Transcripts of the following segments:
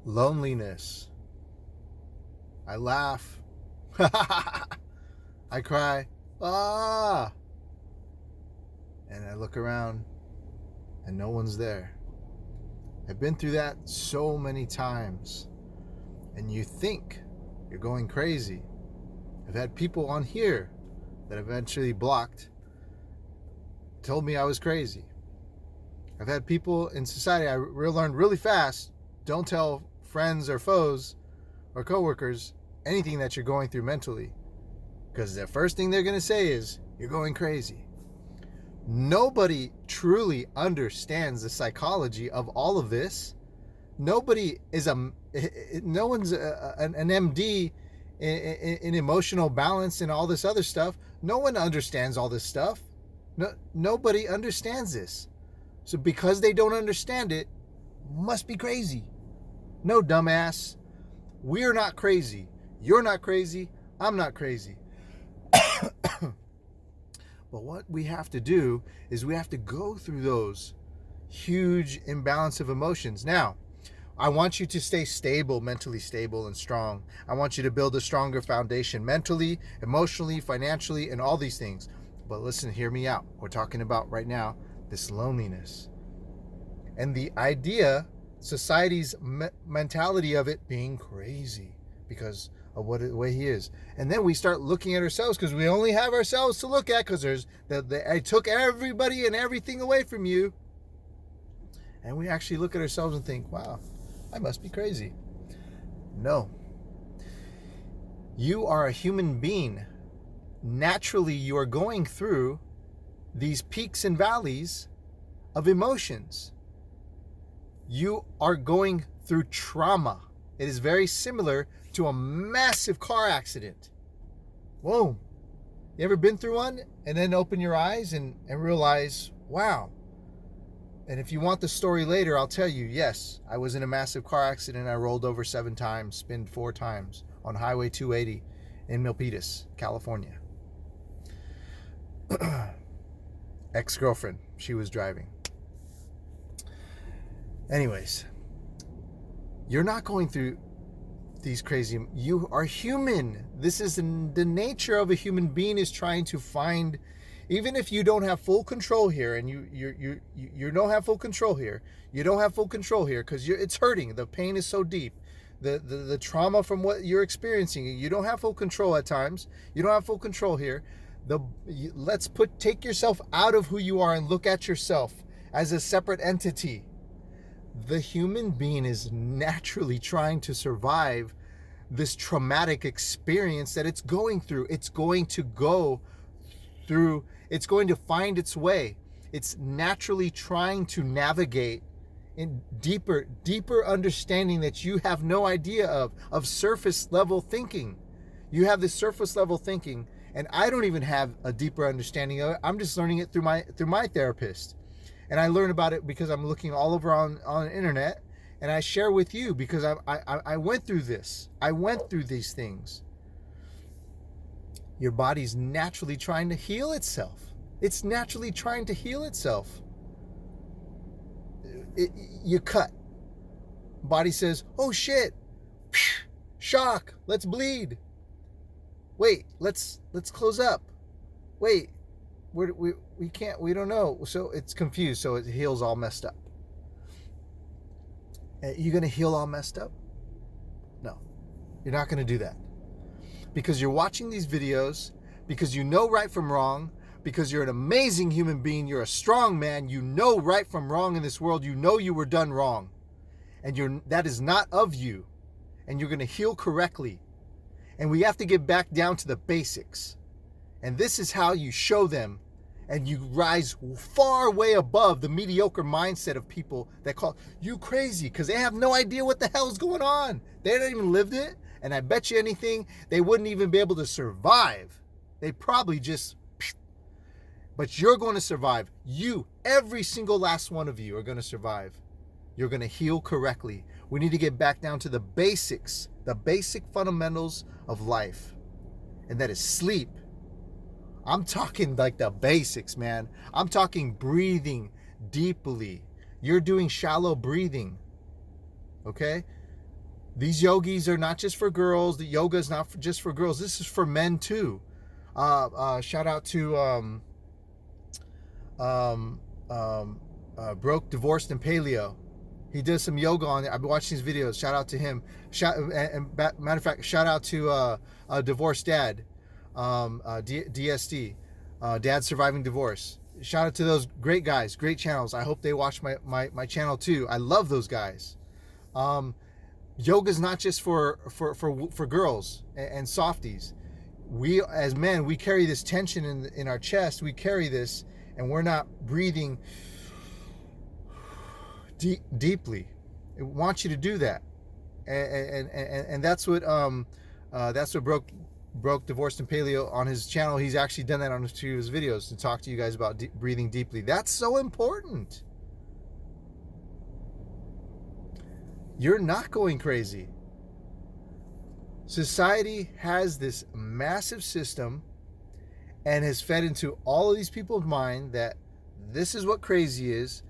Loneliness. I laugh. I cry. Ah! And I look around and no one's there. I've been through that so many times. And you think you're going crazy. I've had people on here that eventually blocked, told me I was crazy. I've had people in society, I learned really fast, don't tell friends or foes or coworkers anything that you're going through mentally. Because the first thing they're going to say is, you're going crazy. Nobody truly understands the psychology of all of this. No one's an MD in emotional balance and all this other stuff. No one understands all this stuff. Nobody understands this. So because they don't understand it, must be crazy. No, dumbass. We're not crazy. You're not crazy. I'm not crazy. But what we have to do is we have to go through those huge imbalance of emotions. Now, I want you to stay stable, mentally stable and strong. I want you to build a stronger foundation mentally, emotionally, financially, and all these things. But listen, hear me out. We're talking about right now this loneliness. And the idea, society's mentality of it being crazy because of the way he is. And then we start looking at ourselves because we only have ourselves to look at because I took everybody and everything away from you. And we actually look at ourselves and think, wow, I must be crazy. No. You are a human being. Naturally, you are going through these peaks and valleys of emotions. You are going through trauma. It is very similar to a massive car accident. Whoa. You ever been through one and then open your eyes and realize, wow. And if you want the story later, I'll tell you, yes, I was in a massive car accident. I rolled over 7 times, spinned 4 times on Highway 280 in Milpitas, California. Ex-girlfriend, she was driving. Anyways, you're not going through these crazy, you are human. This is the nature of a human being, is trying to find, even if you don't have full control here, and you don't have full control here, you don't have full control here because it's hurting. The pain is so deep. The trauma from what you're experiencing, you don't have full control at times. You don't have full control here. Take yourself out of who you are and look at yourself as a separate entity. The human being is naturally trying to survive this traumatic experience that it's going through. It's going to go through, it's going to find its way. It's naturally trying to navigate in deeper understanding that you have no idea of surface level thinking. You have this surface level thinking, and I don't even have a deeper understanding of it. I'm just learning it through my therapist. And I learn about it because I'm looking all over on the internet, and I share with you because I went through this. I went through these things. Your body's naturally trying to heal itself. It's naturally trying to heal itself. You cut. Body says, oh shit, shock, let's bleed. Wait, let's close up. Wait, we can't, we don't know. So it's confused, so it heals all messed up. You gonna heal all messed up? No, you're not gonna do that. Because you're watching these videos, because you know right from wrong, because you're an amazing human being, you're a strong man, you know right from wrong in this world, you know you were done wrong. And that is not of you. And you're gonna heal correctly. And we have to get back down to the basics. And this is how you show them, and you rise far way above the mediocre mindset of people that call you crazy because they have no idea what the hell's going on. They don't even lived it. And I bet you anything, they wouldn't even be able to survive. They probably just, but you're going to survive. You, every single last one of you are going to survive. You're going to heal correctly. We need to get back down to the basics, the basic fundamentals of life. And that is sleep. I'm talking like the basics, man. I'm talking breathing deeply. You're doing shallow breathing. Okay? These yogis are not just for girls. The yoga is not just for girls. This is for men too. Shout out to Broke, Divorced, and Paleo. He does some yoga on it. I've been watching his videos. Shout out to him. Matter of fact, shout out to Divorced Dad, DSD, Dad Surviving Divorce. Shout out to those great guys, great channels. I hope they watch my channel too. I love those guys. Yoga is not just for girls and softies. We as men, we carry this tension in our chest. We carry this, and we're not breathing deeply. It wants you to do that, and that's what broke, divorced, and paleo on his channel. He's actually done that on a few of his videos to talk to you guys about breathing deeply. That's so important. You're not going crazy. Society has this massive system and has fed into all of these people's mind that this is what crazy is,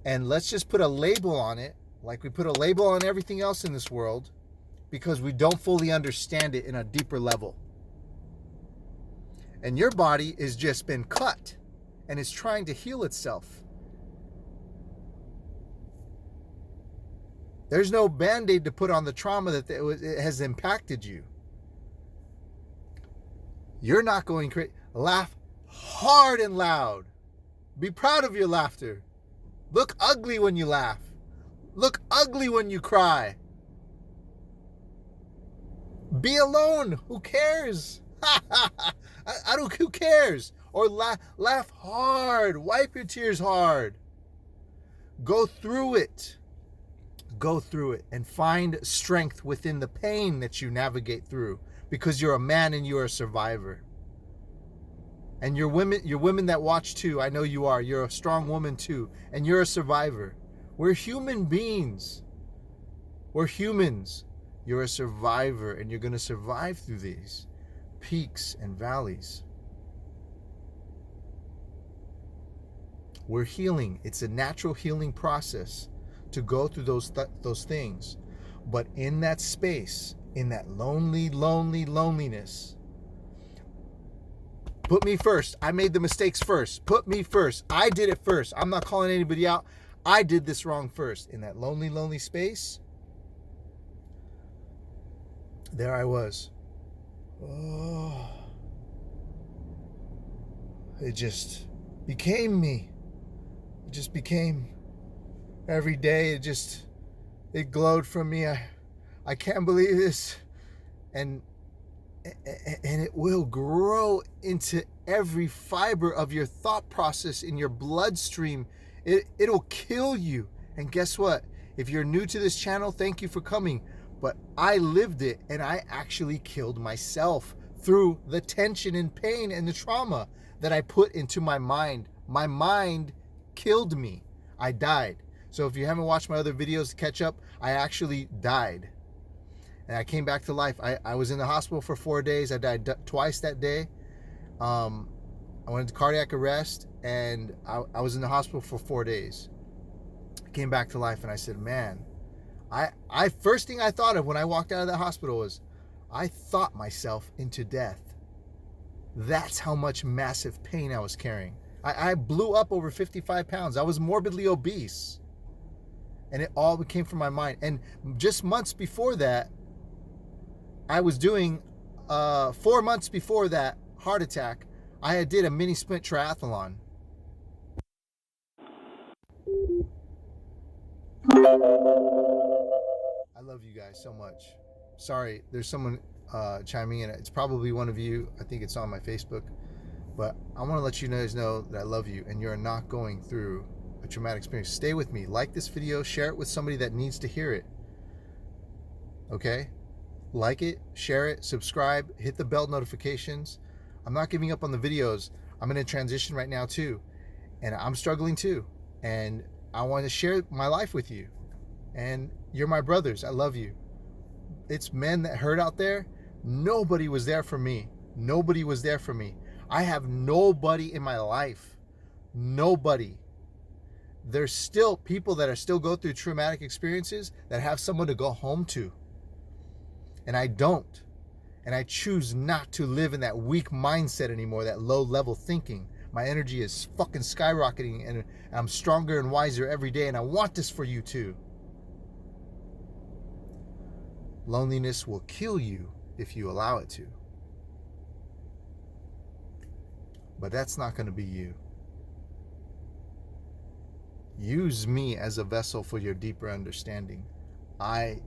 and let's just put a label on it, like we put a label on everything else in this world, because we don't fully understand it in a deeper level. And your body has just been cut and is trying to heal itself. There's no band-aid to put on the trauma that it has impacted you. You're not going crazy. Laugh hard and loud. Be proud of your laughter. Look ugly when you laugh. Look ugly when you cry. Be alone. Who cares? Who cares? Or laugh hard. Wipe your tears hard. Go through it. Go through it and find strength within the pain that you navigate through, because you're a man and you're a survivor. And you're women that watch too. I know you are. You're a strong woman too, and you're a survivor. We're human beings. We're humans. You're a survivor, and you're going to survive through these peaks and valleys. We're healing. It's a natural healing process to go through those things. But in that space, in that loneliness, put me first. I made the mistakes first. Put me first. I did it first. I'm not calling anybody out. I did this wrong first. In that lonely space, there I was. Oh, it just became me. It just became. Every day it glowed from me. I can't believe this. And it will grow into every fiber of your thought process in your bloodstream. It'll kill you. And guess what? If you're new to this channel, thank you for coming. But I lived it, and I actually killed myself through the tension and pain and the trauma that I put into my mind. My mind killed me. I died. So if you haven't watched my other videos to catch up, I actually died. And I came back to life. I was in the hospital for 4 days. I died twice that day. I went into cardiac arrest, and I was in the hospital for 4 days. I came back to life, and I said, man, I first thing I thought of when I walked out of that hospital was, I thought myself into death. That's how much massive pain I was carrying. I blew up over 55 pounds. I was morbidly obese. And it all came from my mind. And just months before that, I was doing, 4 months before that heart attack, I did a mini sprint triathlon. I love you guys so much. Sorry, there's someone chiming in. It's probably one of you. I think it's on my Facebook. But I want to let you guys know that I love you, and you're not going through a traumatic experience. Stay with me. Like this video. Share it with somebody that needs to hear it. Okay? Like it, share it, subscribe, hit the bell notifications. I'm not giving up on the videos. I'm in a transition right now too. And I'm struggling too. And I want to share my life with you. And you're my brothers. I love you. It's men that hurt out there. Nobody was there for me. Nobody was there for me. I have nobody in my life. Nobody. There's still people that are still go through traumatic experiences that have someone to go home to. And I don't. And I choose not to live in that weak mindset anymore, that low level thinking. My energy is fucking skyrocketing and I'm stronger and wiser every day, and I want this for you too. Loneliness will kill you if you allow it to. But that's not going to be you. Use me as a vessel for your deeper understanding. I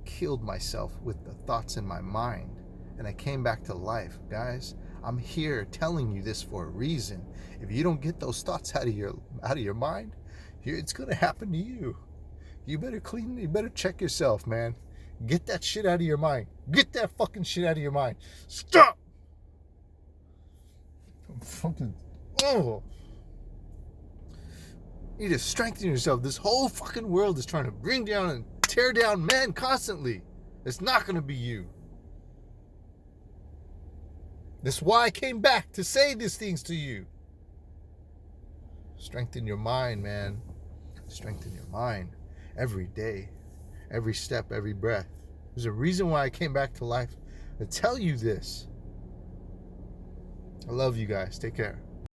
killed myself with the thoughts in my mind, and I came back to life. Guys, I'm here telling you this for a reason. If you don't get those thoughts out of your mind, it's going to happen to you. You better check yourself, man. Get that shit out of your mind. Get that fucking shit out of your mind. Stop! I'm fucking... Oh! You need to strengthen yourself. This whole fucking world is trying to bring down and tear down man constantly. It's not going to be you. That's why I came back to say these things to you. Strengthen your mind, man. Strengthen your mind. Every day. Every step, every breath. There's a reason why I came back to life to tell you this. I love you guys. Take care.